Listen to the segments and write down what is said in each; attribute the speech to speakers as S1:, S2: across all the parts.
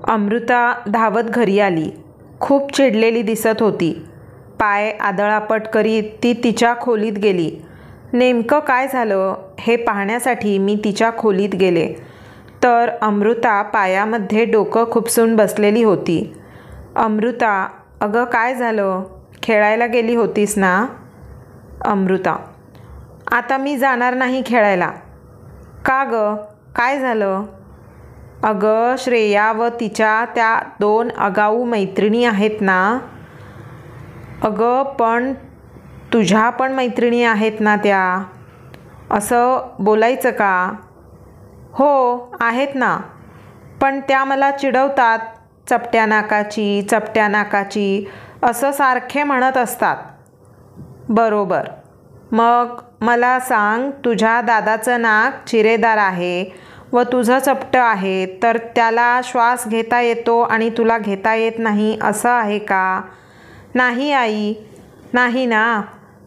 S1: अमृता धावत घरी आली. खूप चिडलेली दिसत होती. पाय आदळापट करीत ती तिच्या खोलीत गेली. नेमकं काय झालं हे पाहण्यासाठी मी तिच्या खोलीत गेले तर अमृता पायामध्ये डोकं खुपसून बसलेली होती. अमृता, अगं काय झालं? खेळायला गेली होतीस ना? अमृता, आता मी जाणार नाही खेळायला. का गं, काय झालं? अगं, श्रेया व तिच्या त्या 2 आगाऊ मैत्रिणी आहेत ना. अगं, पण तुझ्या पण मैत्रिणी आहेत ना त्या. असं बोलायचं का? हो, आहेत ना. पण त्या मला चिडवतात. चपट्या नाकाची, चपट्या नाकाची असं सारखे म्हणत असतात. बरोबर. मग मला सांग, तुझ्या दादाचं नाक चिरेदार आहे व तुझं चपटं आहे, तर त्याला श्वास घेता येतो आणि तुला घेता येत नाही असं आहे का? नाही आई, नाही ना.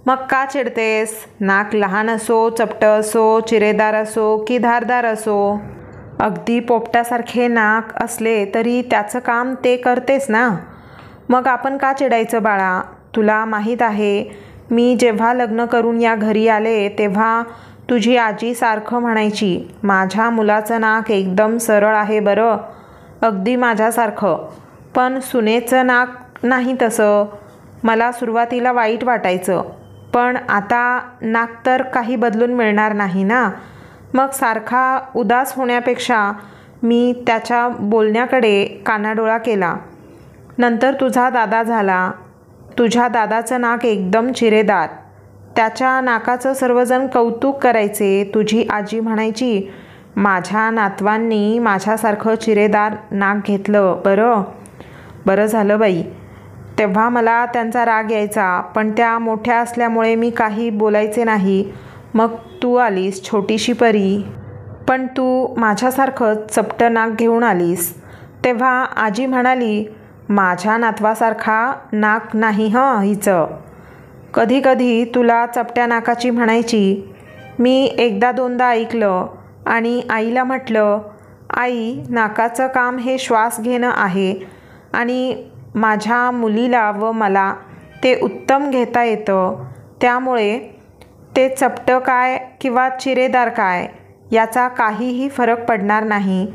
S1: मग का चिडतेस? नाक लहान असो, चपटं असो, चिरेदार असो की धारदार असो, अगदी पोपटासारखे नाक असले तरी त्याचं काम ते करतेस ना. मग आपण का चिडायचं बाळा? तुला माहीत आहे, मी जेव्हा लग्न करून या घरी आले तेव्हा तुझी आजी सारखं म्हणायची, माझ्या मुलाचं नाक एकदम सरळ आहे बरं, अगदी माझ्यासारखं. पण सुनेचं नाक नाही तसं. मला सुरुवातीला वाईट वाटायचं, पण आता नाक तर काही बदलून मिळणार नाही ना. मग सारखा उदास होण्यापेक्षा मी त्याच्या बोलण्याकडे कानाडोळा केला. नंतर तुझा दादा झाला. तुझ्या दादाचं नाक एकदम चिरेदार. त्याच्या नाकाचं सर्वजण कौतुक करायचे. तुझी आजी म्हणायची, माझ्या नातवांनी माझ्यासारखं चिरेदार नाक घेतलं बरं. बरं झालं बाई. तेव्हा मला त्यांचा राग यायचा, पण त्या मोठ्या असल्यामुळे मी काही बोलायचे नाही. मग तू आलीस, छोटीशी परी. पण तू माझ्यासारखंच चपटं नाक घेऊन आलीस. तेव्हा आजी म्हणाली, माझ्या नातवासारखा नाक नाही हं हिचं. कधी कधी तुला चपट्या नाकाची म्हणायची. मी 1-2दा ऐकलं आणि आईला म्हटलं, आई, नाकाचं काम हे श्वास घेणं आहे आणि माझ्या मुलीला व मला ते उत्तम घेता येतं. त्यामुळे ते चपटं काय किंवा चिरेदार काय याचा काहीही फरक पडणार नाही.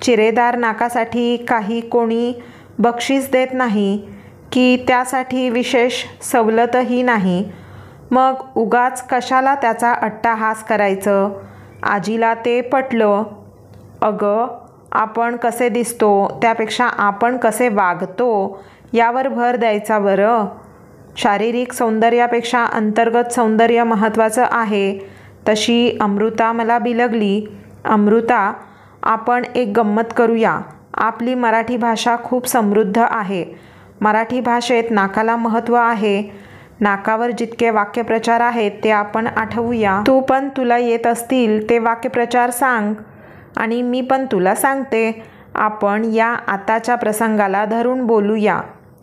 S1: चिरेदार नाकासाठी काही कोणी बक्षीस देत नाही की त्यासाठी विशेष सवलतही नाही. मग उगाच कशाला त्याचा अट्टाहास करायचं? आजीला ते पटलं. अगं, आपण कसे दिसतो त्यापेक्षा आपण कसे वागतो यावर भर द्यायचा बरं. शारीरिक सौंदर्यापेक्षा अंतर्गत सौंदर्य महत्त्वाचं आहे. तशी अमृता मला बिलगली. अमृता, आपण एक गंमत करूया. आपली मराठी भाषा खूप समृद्ध आहे. मराठी भाषेत नाकाला महत्त्व आहे. नाकावर जितके वाक्यप्रचार आहेत ते आपण आठवूया. तू पण तुला येत असतील ते वाक्यप्रचार सांग आणि मी पण तुला सांगते. आपण या आताच्या प्रसंगाला धरून बोलूया.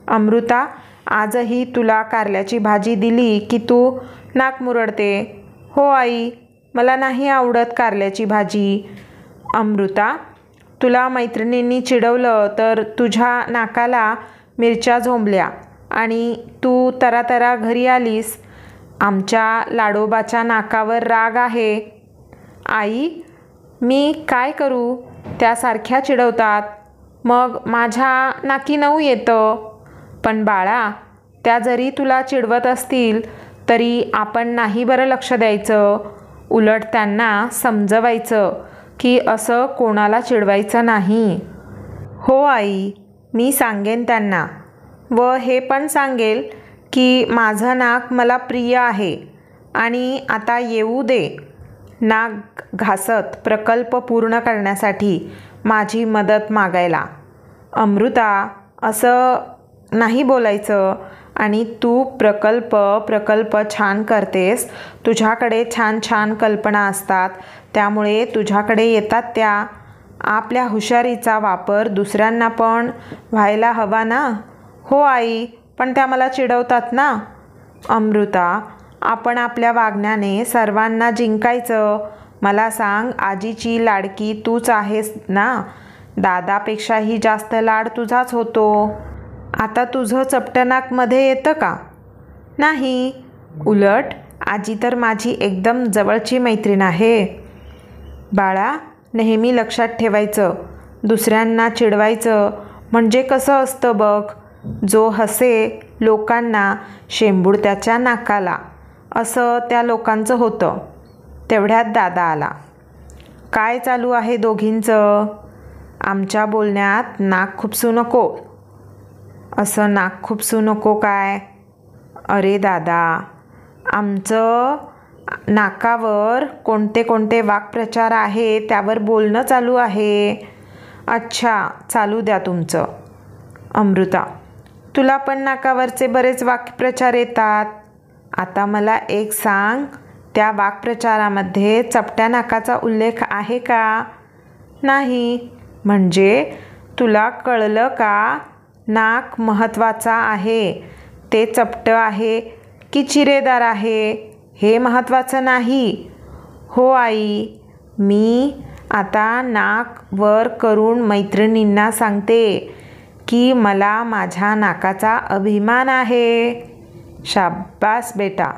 S1: अमृता, आजही तुला कारल्याची भाजी दिली की तू नाक मुरडते. हो आई, मला नाही आवडत कारल्याची भाजी. अमृता, तुला मैत्रिणींनी चिडवलं तर तुझ्या नाकाला मिरच्या झोंबल्या आणि तू तरातरा घरी आलीस. आमच्या लाडोबाच्या नाकावर राग आहे. आई, मी काय करू? त्या सारख्या चिडवतात. मग माझ्या नाकी नऊ येतं. पण बाळा, त्या जरी तुला चिडवत असतील तरी आपण नाही बरं लक्ष द्यायचं. उलट त्यांना समजवायचं की असं कोणाला चिडवायचं नाही. हो आई, मी सांगेन त्यांना. व हे पण सांगेल की माझं नाक मला प्रिय आहे आणि आता येऊ दे. नाक घासत प्रकल्प पूर्ण करण्यासाठी माझी मदत मागायला. अमृता, असं नाही बोलायचं. आणि तू प्रकल्प छान करतेस. तुझ्याकडे छान छान कल्पना असतात, त्यामुळे तुझ्याकडे येतात त्या. आपल्या हुशारीचा वापर दुसऱ्यांना पण व्हायला हवा ना. हो आई, पण त्या मला चिडवतात ना. अमृता, आपण आपल्या वागण्याने सर्वांना जिंकायचं. मला सांग, आजीची लाडकी तूच आहेस ना. दादापेक्षाही जास्त लाड तुझाच होतो. आता तुझं चपटं नाक मध्ये येतं का? नाही. उलट आजी तर माझी एकदम जवळची मैत्रीण आहे. बाळा, नेहमी लक्षात ठेवायचं, दुसऱ्यांना चिडवायचं म्हणजे कसं असतं बघ. जो हसे लोकांना शेंबूड त्याच्या नाकाला, असं त्या लोकांचं होतं. तेवढ्यात दादा आला. काय चालू आहे दोघींचं? आमच्या बोलण्यात नाक खुपसू नको. असं नाक खुपसू नको काय? अरे दादा, आमचं नाकावर कोणते कोणते वाक्प्रचार आहे त्यावर बोलणं चालू आहे. अच्छा, चालू द्या तुमचं. अमृता, तुला पण नाकावरचे बरेच वाक्प्रचार येतात. आता मला एक सांग, त्या वाक्प्रचारामध्ये चपट्या नाकाचा उल्लेख आहे का? नाही. म्हणजे तुला कळलं का? नाक महत्त्वाचा आहे. ते चपटं आहे की चिरेदार आहे हे महत्त्वाचं नाही. हो आई, मी आता नाक वर करून मैत्रिणींना सांगते की मला माझ्या नाकाचा अभिमान आहे. शाब्बास बेटा.